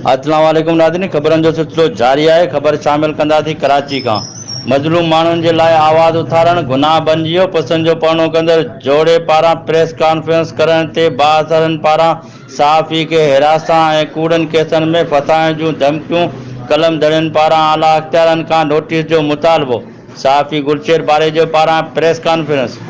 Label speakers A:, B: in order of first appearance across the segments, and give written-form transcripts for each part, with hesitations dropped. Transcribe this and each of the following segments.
A: अस्सलाम वालेकुम नाज़रीन, ख़बरनि जो सिलसिलो जारी आहे। ख़बर शामिल कंदासीं कराची खां। मज़लूम माण्हुनि जे लाइ आवाज़ उथारणु गुनाह बणिजी वियो। पुछनि जो परणो कंदड़ जोड़े पारां प्रेस कॉन्फ्रेंस करण ते बाअसरनि पारां सहाफ़ी खे हिरासत ऐं कूड़नि केसनि में फसाइण जूं धमकियूं। कलम दड़ियुनि पारां आला अख़्तियारनि खां नोटिस जो मुतालबो। सहाफ़ी गुलशेर बारेजो पारां press conference.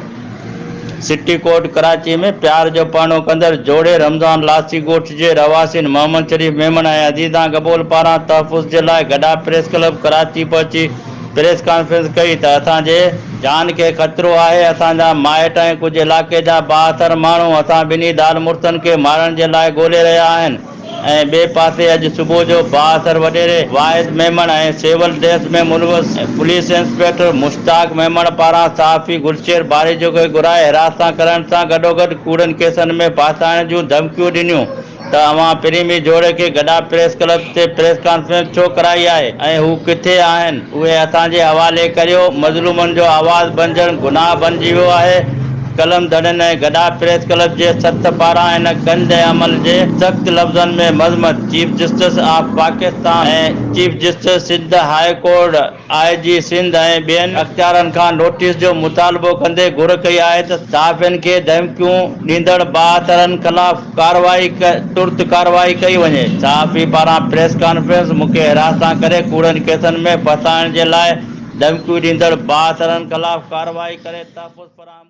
A: City court Karachi में प्यार जो परणो कंदड़ जोड़े रमज़ान लासी ॻोठ जे रवासिन मोहम्मद शरीफ मेमन ऐं अज़ीज़ा गबोल पारां तहफ़ुज़ जे लाइ गॾा प्रेस क्लब कराची पहुची प्रेस कॉन्फ्रेंस कई त असांजे जान खे ख़तरो आहे। असांजा माइट ऐं कुझु इलाइक़े जा 72 माण्हू असां ॿिन्ही दाल मुर्तनि खे मारण जे लाइ ॻोल्हे रहिया आहिनि। ऐं ॿिए पासे अॼु सुबुह जो 72 वॾेरे वाहिद मेमन ऐं सिविल ड्रेस में मुलवस पुलिस इंस्पेक्टर मुश्ताक मेमन पारां सहाफ़ी गुलशेर बारेजो खे घुराए हिरासत करण सां गॾोगॾु कूड़नि केसनि में फासाइण जूं धमकियूं ॾिनियूं त अवां प्रेमी जोड़े खे गॾा प्रेस क्लब ते प्रेस कॉन्फ्रेंस छो कराई आहे ऐं हू किथे आहिनि, उहे असांजे हवाले करियो। मज़लूमनि जो आवाज़ बणिजणु गुनाह बणिजी वियो आहे। कलम दड़नि ऐं गॾा प्रेस क्लब जे सथ पारां इन गंद अमल जे सख़्त लफ़्ज़नि में मज़मत। चीफ जस्टिस ऑफ पाकिस्तान ऐं chief justice Sindh high court IG Sindh ऐं ॿियनि अख़्तियारनि खां नोटिस जो मुतालबो कंदे घुर कई आहे त सहाफ़ियुनि खे धमकियूं ॾींदड़ 72 ख़िलाफ़ तुर्त कार्रवाई कई वञे। सहाफ़ी पारां प्रेस कॉन्फ्रेंस। मूंखे हिरासत करे कूड़नि केसनि में फसाइण जे लाइ धमकियूं ॾींदड़ 72 ख़िलाफ़ कार्रवाई करे तहफ़ुज़ फराहम